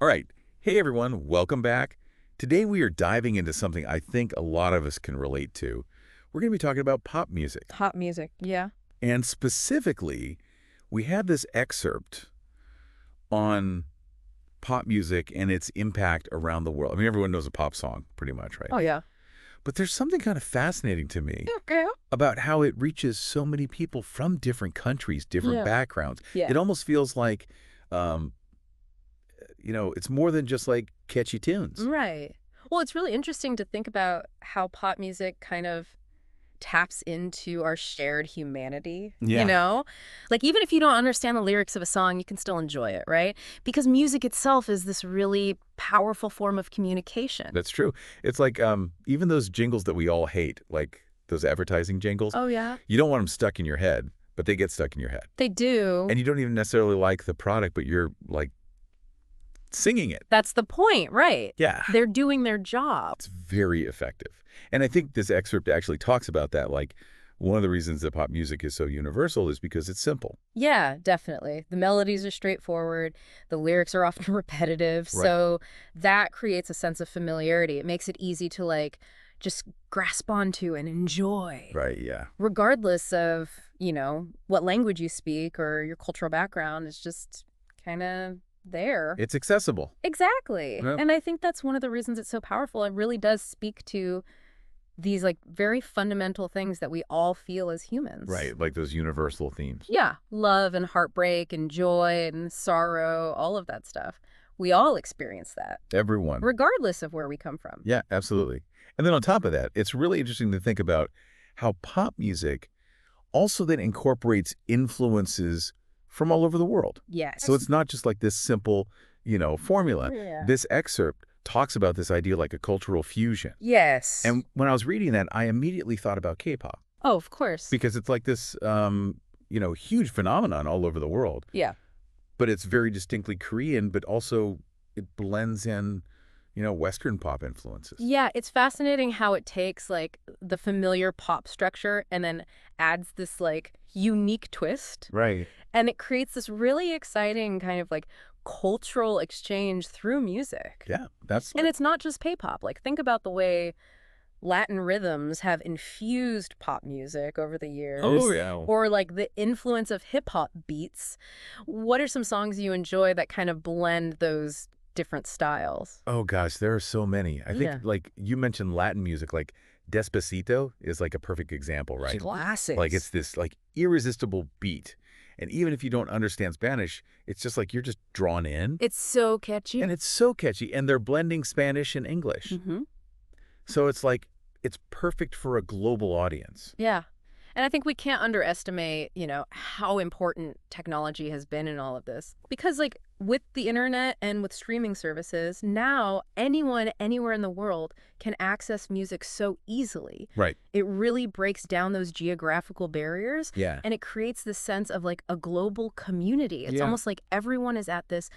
All right. Hey, everyone. Welcome back. Today, we are diving into something I think a lot of us can relate to. We're going to be talking about pop music. Pop music, yeah. And specifically, we had this excerpt on pop music and its impact around the world. I mean, everyone knows a pop song, pretty much, right? Oh, yeah. But there's something kind of fascinating to me Okay. about how it reaches so many people from different countries, different Yeah. backgrounds. Yeah. It almost feels like, um, it's more than just like catchy tunes. Right. Well, it's really interesting to think about how pop music kind of taps into our shared humanity, Yeah. Like, even if you don't understand the lyrics of a song, you can still enjoy it, right? Because music itself is this really powerful form of communication. That's true. It's like even those jingles that we all hate, like those advertising jingles, Oh, yeah? you don't want them stuck in your head, but they get stuck in your head. They do. And you don't even necessarily like the product, but you're like singing it. That's the point, right? Yeah. They're doing their job. It's very effective. And I think this excerpt actually talks about that. Like one of the reasons that pop music is so universal is because it's simple. Yeah, definitely. The melodies are straightforward. The lyrics are often repetitive. Right. So that creates a sense of familiarity. It makes it easy to just grasp onto and enjoy, Right, yeah. regardless of, what language you speak or your cultural background. It's just kind of there. It's accessible. Exactly. Yeah. And I think that's one of the reasons it's so powerful. It really does speak to these very fundamental things that we all feel as humans. Right, like those universal themes. Yeah, love and heartbreak and joy and sorrow, all of that stuff. We all experience that, Everyone. regardless of where we come from. Yeah, absolutely. And then on top of that, it's really interesting to think about how pop music also then incorporates influences from all over the world. Yes. So it's not just like this simple, formula. Yeah. This excerpt talks about this idea like a cultural fusion. Yes. And when I was reading that, I immediately thought about K-pop oh, of course. because it's like this, huge phenomenon all over the world. Yeah. But it's very distinctly Korean, but also it blends in, Western pop influences. Yeah, it's fascinating how it takes the familiar pop structure and then adds this unique twist. Right. And it creates this really exciting kind of cultural exchange through music. Yeah, that's And it's not just K-pop. Think about the way Latin rhythms have infused pop music over the years. Oh, yeah. Or the influence of hip-hop beats. What are some songs you enjoy that kind of blend those different styles? Oh gosh, there are so many. I think Yeah. like you mentioned Latin music, like Despacito is like a perfect example, right? Classics. Like it's this like irresistible beat. And even if you don't understand Spanish, it's just like you're just drawn in. It's so catchy. And it's so catchy. And they're blending Spanish and English. Mm-hmm. So it's like it's perfect for a global audience. Yeah. And I think we can't underestimate, how important technology has been in all of this. Because, with the internet and with streaming services, now anyone, anywhere in the world can access music so easily. Right. It really breaks down those geographical barriers. Yeah. And it creates this sense of, a global community. It's Yeah. almost like everyone is at this,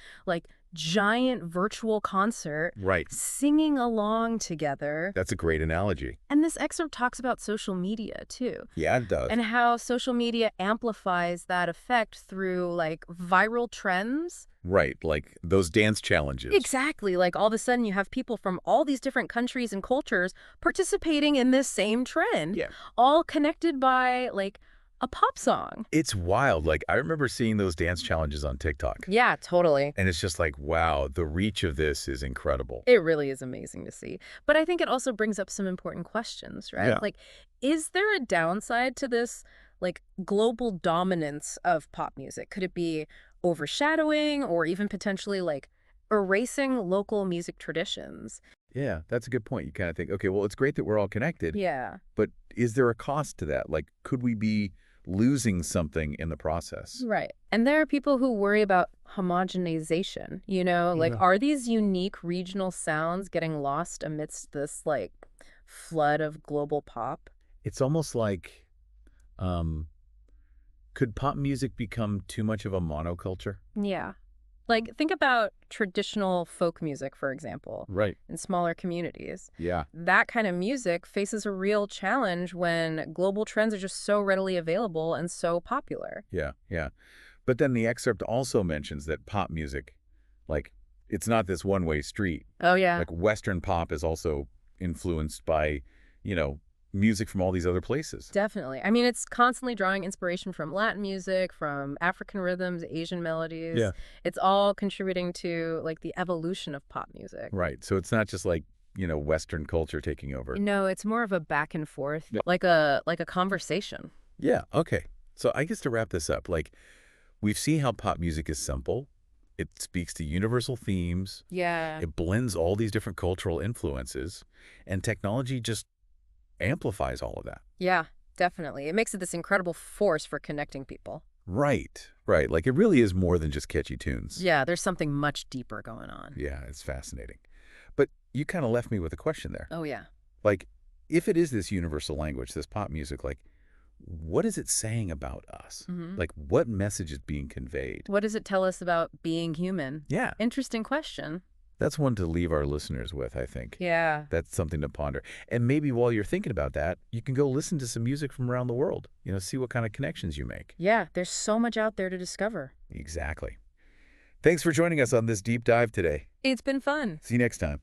giant virtual concert Right. singing along together. That's a great analogy. And this excerpt talks about social media, too. Yeah, it does. And how social media amplifies that effect through viral trends. Right. Like those dance challenges. Exactly. All of a sudden you have people from all these different countries and cultures participating in this same trend. Yeah. All connected by a pop song. It's wild. Like I remember seeing those dance challenges on TikTok. Yeah, totally. And it's just like, wow, the reach of this is incredible. It really is amazing to see. But I think it also brings up some important questions, right? Yeah. Is there a downside to this, global dominance of pop music? Could it be overshadowing or even potentially erasing local music traditions? Yeah, that's a good point. You kind of think, okay, well, it's great that we're all connected, Yeah. but is there a cost to that? Like, could we be losing something in the process? Right. And there are people who worry about homogenization, Yeah. are these unique regional sounds getting lost amidst this flood of global pop? It's almost like, um, could pop music become too much of a monoculture? Yeah. Think about traditional folk music, for example, Right. in smaller communities. Yeah. That kind of music faces a real challenge when global trends are just so readily available and so popular. Yeah. Yeah. But then the excerpt also mentions that pop music, like, it's not this one-way street. Oh, yeah. Like Western pop is also influenced by, music from all these other places. Definitely. I mean, it's constantly drawing inspiration from Latin music, from African rhythms, Asian melodies. Yeah. It's all contributing to like the evolution of pop music. Right. So it's not just like, Western culture taking over. No, it's more of a back and forth, Yeah. like a conversation. Yeah. Okay. So I guess to wrap this up, like, we've seen how pop music is simple. It speaks to universal themes. Yeah. It blends all these different cultural influences, and technology just amplifies all of that. Yeah, definitely. It makes it this incredible force for connecting people. Right. Right. Like, it really is more than just catchy tunes. Yeah, there's something much deeper going on. Yeah, it's fascinating. But you kind of left me with a question there. Oh, yeah. Like, if it is this universal language, this pop music, like, what is it saying about us? Like, what message is being conveyed? What does it tell us about being human? Yeah, Interesting question. that's one to leave our listeners with, I think. Yeah. That's something to ponder. And maybe while you're thinking about that, you can go listen to some music from around the world, see what kind of connections you make. Yeah, there's so much out there to discover. Exactly. Thanks for joining us on this deep dive today. It's been fun. See you next time.